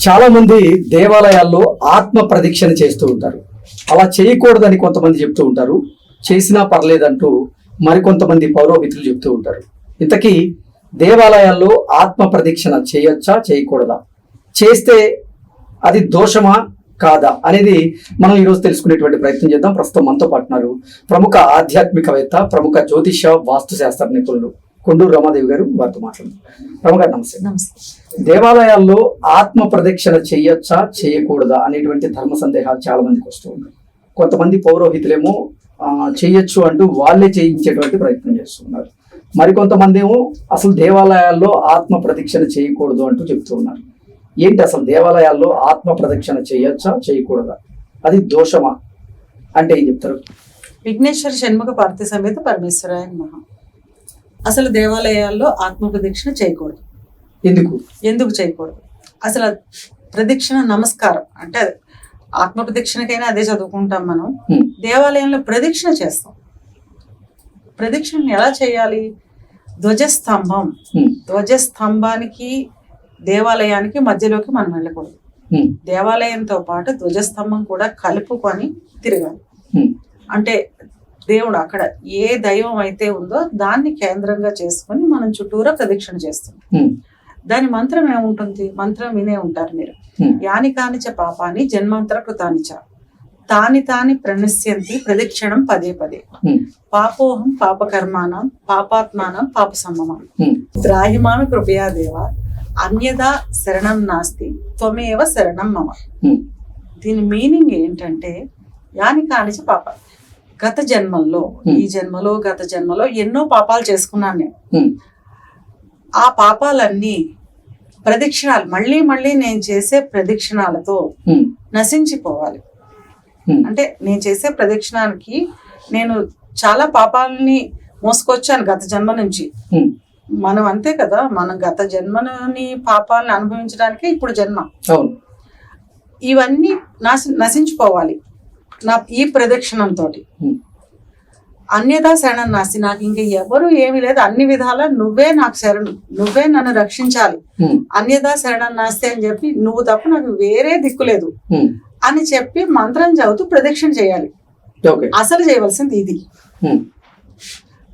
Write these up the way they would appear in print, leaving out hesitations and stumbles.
చాలా మంది దేవాలయాల్లో ఆత్మ ప్రదక్షిణ చేస్తూ ఉంటారు. అలా చేయకూడదని కొంతమంది చెప్తూ ఉంటారు. చేసినా పర్లేదంటూ మరికొంతమంది పౌరోహితులు చెప్తూ ఉంటారు. ఇంతకీ దేవాలయాల్లో ఆత్మ ప్రదక్షిణ చేయొచ్చా, చేయకూడదా? చేస్తే అది దోషమా కాదా అనేది మనం ఈరోజు తెలుసుకునేటువంటి ప్రయత్నం చేద్దాం. ప్రస్తుతం మనతో పాటున్నారు ప్రముఖ ఆధ్యాత్మికవేత్త, ప్రముఖ జ్యోతిష వాస్తు శాస్త్ర నిపుణులు కొండూరు రమాదేవి గారు. వారితో మాట్లాడుతున్నాం. రమగారు నమస్తే. నమస్తే. దేవాలయాల్లో ఆత్మ ప్రదక్షిణ చేయొచ్చా, చేయకూడదా అనేటువంటి ధర్మ సందేహాలు చాలా మందికి వస్తూ ఉన్నాయి. కొంతమంది పౌరోహితులేమో చేయొచ్చు అంటూ వాళ్ళే చేయించేటువంటి ప్రయత్నం చేస్తున్నారు. మరికొంతమంది ఏమో అసలు దేవాలయాల్లో ఆత్మ ప్రదక్షిణ చేయకూడదు అంటూ చెప్తూ ఉన్నారు. ఏంటి అసలు దేవాలయాల్లో ఆత్మ ప్రదక్షిణ చేయొచ్చా, చేయకూడదా? అది దోషమా అంటే ఏం చెప్తారు? విఘ్నేశ్వర షణ్ముఖ పార్థి సమేత పరమేశ్వరాయ నమః. అసలు దేవాలయాల్లో ఆత్మ ప్రదక్షిణ చేయకూడదు. ఎందుకు చేయకూడదు? అసలు ప్రదక్షిణ నమస్కారం అంటే ఆత్మ ప్రదక్షిణకైనా అదే చదువుకుంటాం మనం. దేవాలయంలో ప్రదక్షిణ చేస్తాం. ప్రదక్షిణ ఎలా చేయాలి? ధ్వజస్తంభం, ధ్వజస్తంభానికి దేవాలయానికి మధ్యలోకి మనం వెళ్ళకూడదు. దేవాలయంతో పాటు ధ్వజస్తంభం కూడా కలుపుకొని తిరగాలి. అంటే దేవుడు అక్కడ ఏ దైవం అయితే ఉందో దాన్ని కేంద్రంగా చేసుకొని మనం చుట్టూరా ప్రదక్షిణ చేస్తాం. దాని మంత్రం ఏముంటుంది? మంత్రం వినే ఉంటారు మీరు. యాని కానిచ పాపాని జన్మాంతర కృతానిచ తాని తాని ప్రణశ్యంతి ప్రదక్షిణం పదే పదే పాపోహం పాపకర్మానం పాపాత్మానం పాప సమమం త్రాహిమామి కృపయా దేవ అన్యదా శరణం నాస్తి త్వమేవ శరణం మమ. దీని మీనింగ్ ఏంటంటే యాని కానిచ పాప, గత జన్మల్లో ఈ జన్మలో గత జన్మలో ఎన్నో పాపాలు చేసుకున్నాను నేను. ఆ పాపాలన్నీ ప్రదక్షిణాలు మళ్ళీ మళ్ళీ నేను చేసే ప్రదక్షిణాలతో నశించిపోవాలి. అంటే నేను చేసే ప్రదక్షిణానికి నేను చాలా పాపాలని మోసుకొచ్చాను గత జన్మ నుంచి. మనం అంతే కదా, మనం గత జన్మని పాపాలను అనుభవించడానికే ఇప్పుడు జన్మ. ఇవన్నీ నశించిపోవాలి నా ఈ ప్రదక్షిణంతో. అన్యదా శరణం నాస్తి, నాకు ఇంక ఎవరు ఏమీ లేదు, అన్ని విధాలా నువ్వే నాకు శరణు, నువ్వే నన్ను రక్షించాలి. అన్యదా శరణం నాస్తి అని చెప్పి నువ్వు తప్ప నాకు వేరే దిక్కు లేదు అని చెప్పి మంత్రం చదువుతూ ప్రదక్షిణ చేయాలి. అసలు చేయవలసింది ఇది.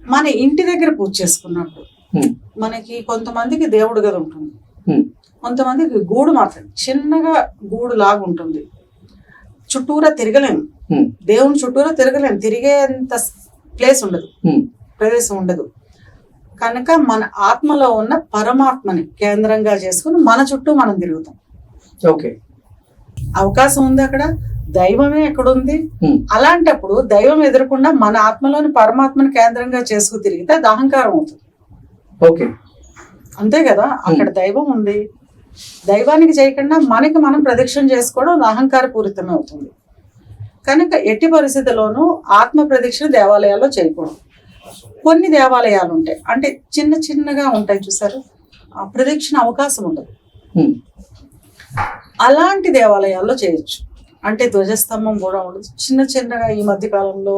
మన ఇంటి దగ్గర పూజ చేసుకున్నప్పుడు మనకి కొంతమందికి దేవుడు గది ఉంటుంది, కొంతమందికి గూడు మాత్రం చిన్నగా గూడు లాగా ఉంటుంది. చుట్టూరా తిరగలేము, దేవుని చుట్టూరా తిరగలేము, తిరిగేంత ప్లేస్ ఉండదు, ప్రదేశం ఉండదు. కనుక మన ఆత్మలో ఉన్న పరమాత్మని కేంద్రంగా చేసుకుని మన చుట్టూ మనం తిరుగుతాం. అవకాశం ఉంది అక్కడ, దైవమే ఎక్కడుంది. అలాంటప్పుడు దైవం ఎదురకుండా మన ఆత్మలోని పరమాత్మని కేంద్రంగా చేసుకు తిరిగితే అది అహంకారం అవుతుంది. అంతే కదా, అక్కడ దైవం ఉంది, దైవానికి చేయకుండా మనకి మనం ప్రదక్షిణ చేసుకోవడం అది అహంకార పూరితమే అవుతుంది. కనుక ఎట్టి పరిస్థితుల్లోనూ ఆత్మ ప్రదక్షిణ దేవాలయాల్లో చేయకూడదు. కొన్ని దేవాలయాలు ఉంటాయి, అంటే చిన్న చిన్నగా ఉంటాయి చూసారు, ఆ ప్రదక్షిణ అవకాశం ఉండదు. అలాంటి దేవాలయాల్లో చేయొచ్చు. అంటే ధ్వజస్తంభం కూడా ఉండదు, చిన్న చిన్నగా. ఈ మధ్య కాలంలో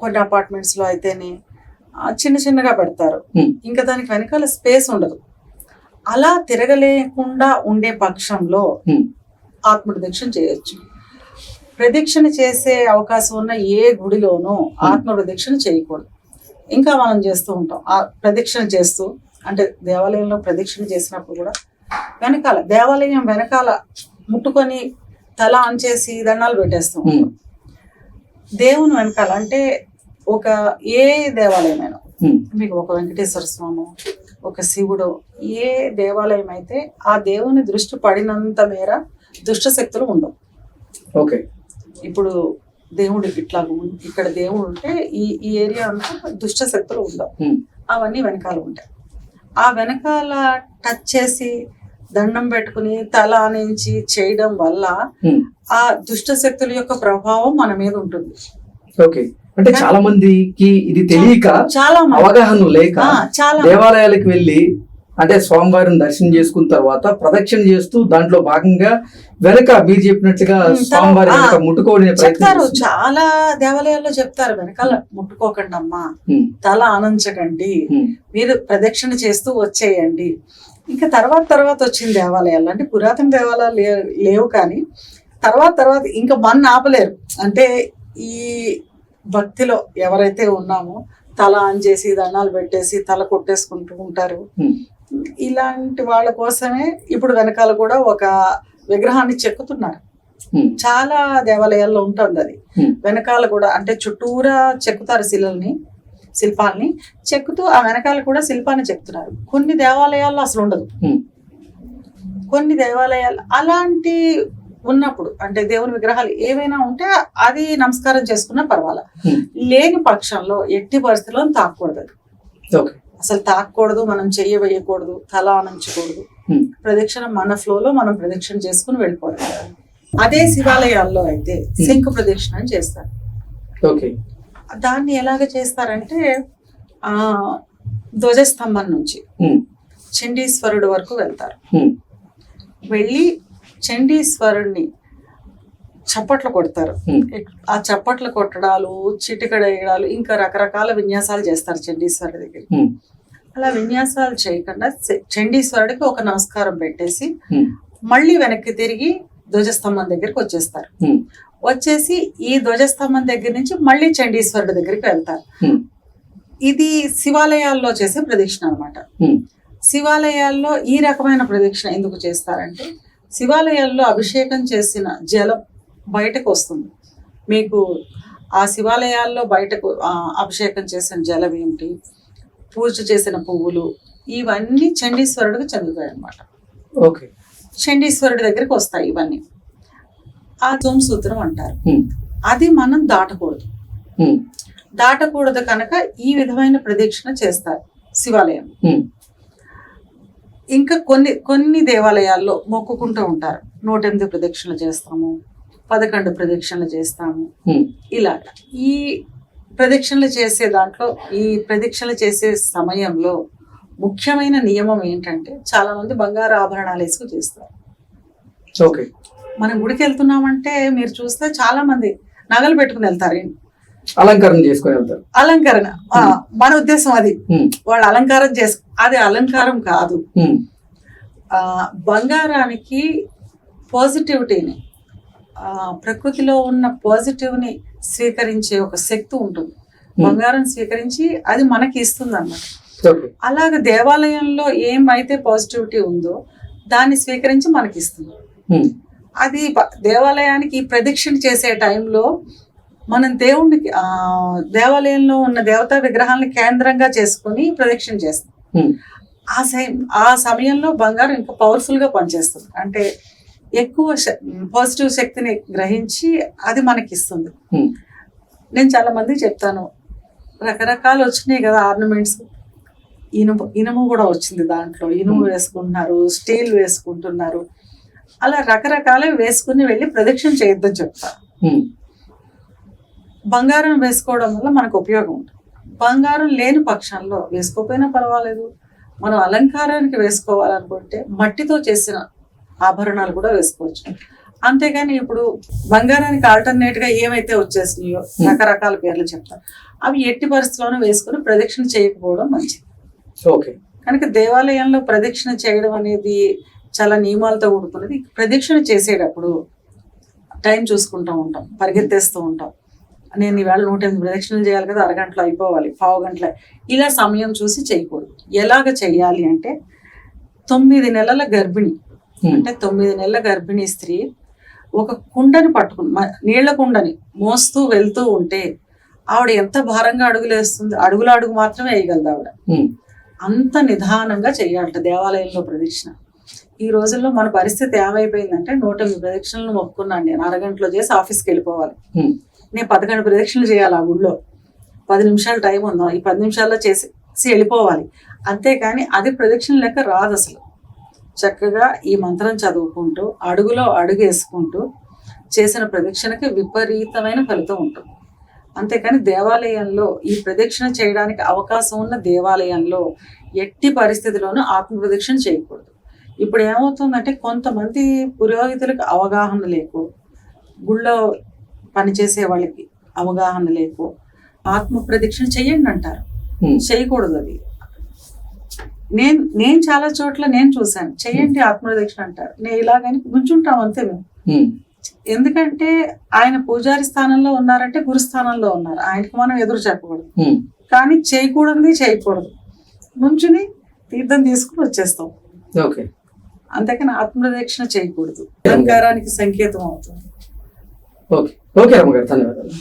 కొన్ని అపార్ట్మెంట్స్లో అయితేనే చిన్న చిన్నగా పెడతారు, ఇంకా దానికి వెనకాల స్పేస్ ఉండదు. అలా తిరగలేకుండా ఉండే పక్షంలో ఆత్మ ప్రదక్షిణ చేయొచ్చు. ప్రదక్షిణ చేసే అవకాశం ఉన్న ఏ గుడిలోనూ ఆత్మ ప్రదక్షిణ చేయకూడదు. ఇంకా మనం చేస్తూ ఉంటాం ఆ ప్రదక్షిణ చేస్తూ, అంటే దేవాలయంలో ప్రదక్షిణ చేసినప్పుడు కూడా వెనకాల దేవాలయం వెనకాల ముట్టుకొని తల ఆన్ చేసి దండాలు పెట్టేస్తూ ఉంటాం. దేవుని వెనకాల అంటే ఒక ఏ దేవాలయమైనా మీకు ఒక వెంకటేశ్వర స్వామి, ఒక శివుడు, ఏ దేవాలయం అయితే ఆ దేవుని దృష్టి పడినంత మేర దుష్ట శక్తులు ఉండవు. ఇప్పుడు దేవుడు ఇట్లా ఇక్కడ దేవుడు ఉంటే ఈ ఏరియా అంతా దుష్ట శక్తులు ఉండవు, అవన్నీ వెనకాల ఉంటాయి. ఆ వెనకాల టచ్ చేసి దండం పెట్టుకుని తల ఆనించి చేయడం వల్ల ఆ దుష్ట శక్తుల యొక్క ప్రభావం మన మీద ఉంటుంది. అంటే చాలా మందికి ఇది తెలియక, చాలా అవగాహన లేక దేవాలయాలకు వెళ్ళి అంటే స్వామివారిని దర్శనం చేసుకున్న తర్వాత ప్రదక్షిణ చేస్తూ దాంట్లో భాగంగా వెనక మీరు చెప్పినట్టుగా స్వామివారి వెనక ముట్టుకోవడానికి చెప్తారు. ప్రయత్నం చాలా దేవాలయాల్లో చెప్తారు, వెనకాల ముట్టుకోకండి అమ్మా, తల ఆనందించకండి, మీరు ప్రదక్షిణ చేస్తూ వచ్చేయండి. ఇంకా తర్వాత వచ్చిన దేవాలయాలు అంటే పురాతన దేవాలయాలు లేవు, కానీ తర్వాత ఇంకా మన ఆపలేరు. అంటే ఈ భక్తిలో ఎవరైతే ఉన్నామో తల ఆన్ చేసి దండాలు పెట్టేసి తల కొట్టేసుకుంటూ ఉంటారు. ఇలాంటి వాళ్ళ కోసమే ఇప్పుడు వెనకాల కూడా ఒక విగ్రహాన్ని చెక్కుతున్నారు. చాలా దేవాలయాల్లో ఉంటుంది అది. వెనకాల కూడా అంటే చుట్టూరా చెక్కుతారు శిల్పాలని చెక్కుతూ ఆ వెనకాల కూడా శిల్పాన్ని చెక్కుతున్నారు. కొన్ని దేవాలయాల్లో అసలు ఉండదు. కొన్ని దేవాలయాలు అలాంటి ఉన్నప్పుడు అంటే దేవుని విగ్రహాలు ఏవైనా ఉంటే అది నమస్కారం చేసుకున్నా పర్వాలా. లేని పక్షంలో ఎట్టి పరిస్థితుల్లో తాకూడదు. అది అసలు తాకూడదు, మనం చెయ్య వేయకూడదు, తల ఆనంచకూడదు. ప్రదక్షిణ మన ఫ్లోలో మనం ప్రదక్షిణ చేసుకుని వెళ్ళిపోవడం. అదే శివాలయాల్లో అయితే శంఖ ప్రదక్షిణ అని చేస్తారు. దాన్ని ఎలాగ చేస్తారంటే ధ్వజస్తంభం నుంచి చండీశ్వరుడు వరకు వెళ్తారు. వెళ్ళి చండీశ్వరుణ్ణి చప్పట్లు కొడతారు. ఆ చప్పట్లు కొట్టడాలు, చిటికడ వేయడాలు, ఇంకా రకరకాల విన్యాసాలు చేస్తారు చండీశ్వరుడి దగ్గర. అలా విన్యాసాలు చేయకుండా చండీశ్వరుడికి ఒక నమస్కారం పెట్టేసి మళ్ళీ వెనక్కి తిరిగి ధ్వజస్తంభం దగ్గరికి వచ్చేస్తారు. వచ్చేసి ఈ ధ్వజస్తంభం దగ్గర నుంచి మళ్ళీ చండీశ్వరుడి దగ్గరికి వెళ్తారు. ఇది శివాలయాల్లో చేసే ప్రదక్షిణ అన్నమాట. శివాలయాల్లో ఈ రకమైన ప్రదక్షిణ ఎందుకు చేస్తారంటే శివాలయాల్లో అభిషేకం చేసిన జలం బయటకు వస్తుంది. మీకు ఆ శివాలయాల్లో బయటకు అభిషేకం చేసిన జలం ఏమిటి, పూజ చేసిన పువ్వులు, ఇవన్నీ చండీశ్వరుడికి చెందుతాయి అన్నమాట. చండీశ్వరుడి దగ్గరికి వస్తాయి ఇవన్నీ. ఆ సూత్రం అంటారు. అది మనం దాటకూడదు కనుక ఈ విధమైన ప్రదక్షిణ చేస్తారు శివాలయం. ఇంకా కొన్ని దేవాలయాల్లో మొక్కుకుంటూ ఉంటారు. 108 ప్రదక్షిణలు చేస్తాము, 11 ప్రదక్షిణలు చేస్తాము. ఇలాగా ఈ ప్రదక్షిణలు చేసే దాంట్లో ఈ ప్రదక్షిణలు చేసే సమయంలో ముఖ్యమైన నియమం ఏంటంటే చాలా మంది బంగారు ఆభరణాలు వేసుకుని చేస్తారు. మనం గుడికి వెళ్తున్నామంటే మీరు చూస్తే చాలా మంది నగలు పెట్టుకుని వెళ్తారు, అలంకరణ చేసుకుని వెళ్తారు. అలంకరణ మన ఉద్దేశం అది. వాళ్ళు అలంకారం అది అలంకారం కాదు. బంగారానికి పాజిటివిటీని, ప్రకృతిలో ఉన్న పాజిటివ్ని స్వీకరించే ఒక శక్తి ఉంటుంది. బంగారం స్వీకరించి అది మనకి ఇస్తుంది అన్నమాట. అలాగే దేవాలయంలో ఏమైతే పాజిటివిటీ ఉందో దాన్ని స్వీకరించి మనకి ఇస్తుంది. అది దేవాలయానికి ప్రదక్షిణ చేసే టైంలో మనం దేవుణ్ణి దేవాలయంలో ఉన్న దేవతా విగ్రహాలను కేంద్రంగా చేసుకుని ప్రదక్షిణ చేస్తాం. ఆ సమయంలో బంగారం ఇంకా పవర్ఫుల్ గా పనిచేస్తుంది. అంటే ఎక్కువ పాజిటివ్ శక్తిని గ్రహించి అది మనకి ఇస్తుంది. నేను చాలా మందికి చెప్తాను, రకరకాలు వచ్చినాయి కదా ఆర్నమెంట్స్, ఇనుము కూడా వచ్చింది, దాంట్లో ఇనుము వేసుకుంటున్నారు, స్టీల్ వేసుకుంటున్నారు. అలా రకరకాల వేసుకుని వెళ్ళి ప్రదక్షిణ చేయొద్దని చెప్తారు. బంగారం వేసుకోవడం వల్ల మనకు ఉపయోగం ఉంటుంది. బంగారం లేని పక్షంలో వేసుకోకపోయినా పర్వాలేదు. మనం అలంకారానికి వేసుకోవాలనుకుంటే మట్టితో చేసిన ఆభరణాలు కూడా వేసుకోవచ్చు. అంతేగాని ఇప్పుడు బంగారానికి ఆల్టర్నేట్ గా ఏమైతే వచ్చేసినాయో రకరకాల పేర్లు చెప్తారు, అవి ఎట్టి పరిస్థితుల్లోనూ వేసుకుని ప్రదక్షిణ చేయకపోవడం మంచిది. కనుక దేవాలయంలో ప్రదక్షిణ చేయడం అనేది చాలా నియమాలతో కూడుకున్నది. ప్రదక్షిణ చేసేటప్పుడు టైం చూసుకుంటూ ఉంటాం, పరిగెత్తేస్తూ ఉంటాం. నేను ఈవేళ 108 ప్రదక్షిణలు చేయాలి కదా, అరగంటలో అయిపోవాలి, పావు గంటలో, ఇలా సమయం చూసి చేయకూడదు. ఎలాగ చెయ్యాలి అంటే 9 నెలల గర్భిణి, అంటే 9 నెలల గర్భిణీ స్త్రీ ఒక కుండని పట్టుకుని, నీళ్ల కుండని మోస్తూ వెళ్తూ ఉంటే ఆవిడ ఎంత భారంగా అడుగులు వేస్తుంది, అడుగు మాత్రమే వేయగలదు ఆవిడ. అంత నిదానంగా చెయ్యాలట దేవాలయంలో ప్రదక్షిణ. ఈ రోజుల్లో మన పరిస్థితి ఏమైపోయిందంటే 108 ప్రదక్షిణలు మొక్కున్నాను నేను, అరగంటలో చేసి ఆఫీస్కి వెళ్ళిపోవాలి. నేను 11 ప్రదక్షిణలు చేయాలి ఆ గుళ్ళో, 10 నిమిషాలు టైం ఉందా, ఈ 10 నిమిషాల్లో చేసి వెళ్ళిపోవాలి. అంతేకాని అది ప్రదక్షిణ లెక్క రాదు అసలు. చక్కగా ఈ మంత్రం చదువుకుంటూ అడుగులో అడుగు వేసుకుంటూ చేసిన ప్రదక్షిణకి విపరీతమైన ఫలితం ఉంటుంది. అంతేకాని దేవాలయంలో ఈ ప్రదక్షిణ చేయడానికి అవకాశం ఉన్న దేవాలయంలో ఎట్టి పరిస్థితిలోనూ ఆత్మ ప్రదక్షిణ చేయకూడదు. ఇప్పుడు ఏమవుతుందంటే కొంతమంది పురోహితులకు అవగాహన లేకు, గుళ్ళో పనిచేసే వాళ్ళకి అవగాహన లేకు ఆత్మ ప్రదక్షిణ చెయ్యండి అంటారు. చేయకూడదు అది. నేను చాలా చోట్ల నేను చూశాను, చెయ్యండి ఆత్మ ప్రదక్షిణ అంటారు. నేను ఇలాగని గుంజుంటాం అంతే మేము. ఎందుకంటే ఆయన పూజారి స్థానంలో ఉన్నారంటే గురుస్థానంలో ఉన్నారు, ఆయనకి మనం ఎదురు చెప్పకూడదు. కానీ చేయకూడదు, నుంచుని తీర్థం తీసుకుని వచ్చేస్తాం. అంతేకాని ఆత్మప్రదక్షిణ చేయకూడదు, అలంకారానికి సంకేతం అవుతుంది. ఓకే రమ్మగారు, ధన్యవాదాలు.